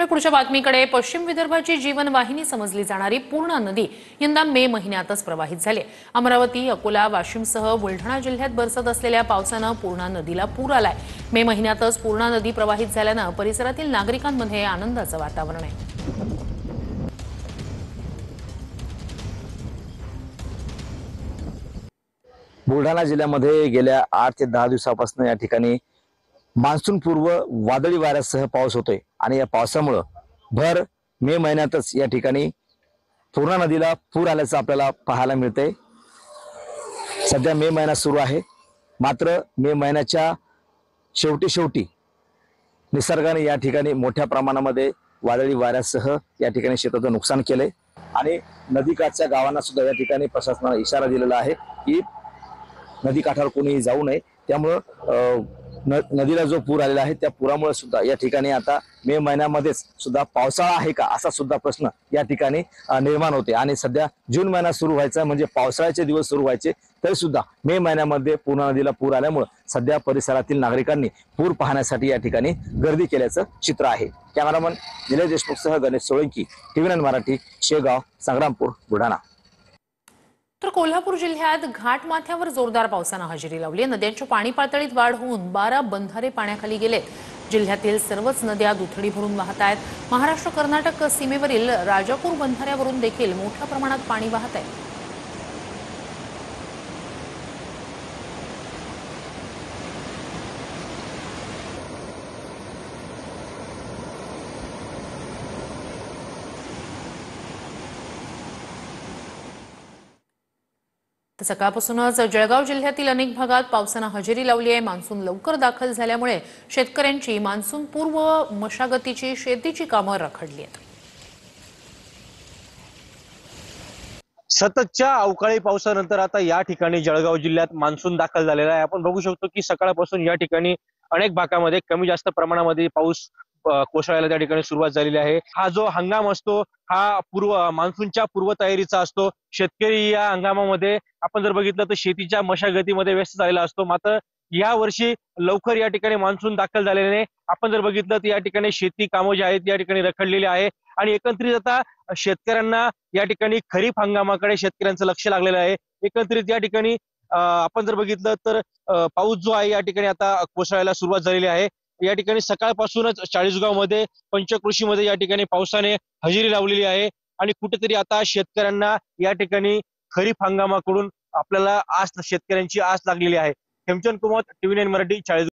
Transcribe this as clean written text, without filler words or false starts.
आणि पुढच्या बातमीकडे, पश्चिम विदर्भाची जीवनवाहिनी समजली जाणारी पूर्णा नदी यंदा मे महिन्यातच प्रवाहित झाली। अमरावती, अकोला, वाशिमसह बुलढाणा जिल्ह्यात बरसत असलेल्या पावसानं पूर्णा नदीला पूर आलाय। मे महिन्यातच पूर्णा नदी प्रवाहित झाल्यानं परिसरातील नागरिकांमध्ये आनंदाचं वातावरण आहे। बुलढाणा जिल्ह्यामध्ये गेल्या 8 ते 10 दिवसापासून या ठिकाणी मान्सून पूर्व वादळी वाऱ्यासह पाऊस होतोय आणि या पावसामुळे भर मे महिन्यातच या ठिकाणी पूर्णा नदीला पूर आल्याचं आपल्याला पाहायला मिळतंय। सध्या मे महिना सुरू आहे, मात्र मे महिन्याच्या शेवटी निसर्गाने या ठिकाणी मोठ्या प्रमाणामध्ये वादळी वाऱ्यासह या ठिकाणी शेताचं नुकसान केलंय आणि नदीकाठच्या गावांना सुद्धा या ठिकाणी प्रशासनाने इशारा दिलेला आहे की नदी काठावर कोणीही जाऊ नये। त्यामुळे नदीला जो पूर आलेला आहे त्या पुरामुळे सुद्धा या ठिकाणी आता मे महिन्यामध्येच सुद्धा पावसाळा आहे का असा सुद्धा प्रश्न या ठिकाणी निर्माण होते। आणि सध्या जून महिना सुरू व्हायचा म्हणजे पावसाळ्याचे दिवस सुरू व्हायचे, तरी सुद्धा मे महिन्यामध्ये पूर्णा नदीला पूर आल्यामुळे सध्या परिसरातील नागरिकांनी पूर पाहण्यासाठी या ठिकाणी गर्दी केल्याचं चित्र आहे। कॅमेरामन निलेश देशमुखसह गणेश सोळंकी, TV9 मराठी, शेगाव, संग्रामपूर, बुलढाणा। तर कोल्हापूर जिल्ह्यात घाटमाथ्यावर जोरदार पावसानं हजेरी लावली। नद्यांच्या पाणी पातळीत वाढ होऊन 12 बंधारे पाण्याखाली गेलेत। जिल्ह्यातील सर्वच नद्या दुथडी भरून वाहत आहेत। महाराष्ट्र कर्नाटक सीमेवरील राजापूर बंधाऱ्यावरून देखील मोठ्या प्रमाणात पाणी वाहत आहे। सकाळपासूनच जळगाव जिल्ह्यातील अनेक भागात पावसानं हजेरी लावली आहे। मान्सून लवकर दाखल झाल्यामुळे शेतकऱ्यांची मान्सून पूर्व मशागतीची शेतीची कामं रखडली आहेत। सततच्या अवकाळी पावसानंतर आता या ठिकाणी जळगाव जिल्ह्यात मान्सून दाखल झालेला आहे। आपण बघू शकतो की सकाळपासून या ठिकाणी अनेक भागामध्ये कमी जास्त प्रमाणामध्ये पाऊस कोसळायला त्या ठिकाणी सुरुवात झालेली आहे। हा जो हंगाम असतो हा मान्सूनच्या पूर्वतयारीचा असतो। शेतकरी या हंगामामध्ये आपण जर बघितलं तर शेतीच्या मशागतीमध्ये व्यस्त झालेला असतो। मात्र या वर्षी लवकर या ठिकाणी मान्सून दाखल झालेले आपण जर बघितलं तर या ठिकाणी शेती कामं जी आहेत या ठिकाणी रखडलेली आहे आणि एकंदरीत आता शेतकऱ्यांना या ठिकाणी खरीप हंगामाकडे शेतकऱ्यांचं लक्ष लागलेलं आहे। एकंदरीत या ठिकाणी आपण जर बघितलं तर पाऊस जो आहे या ठिकाणी आता कोसळायला सुरुवात झालेली आहे। या ठिकाणी सकाळपासूनच चाळीसगाव मध्ये पंचकृषीमध्ये या ठिकाणी पावसाने हजेरी लावलेली आहे आणि कुठेतरी आता शेतकऱ्यांना या ठिकाणी खरीप हंगामाकडून आपल्याला शेतकऱ्यांची आस लागलेली आहे। हेमचंद कुमार, TV9 मराठी, 40।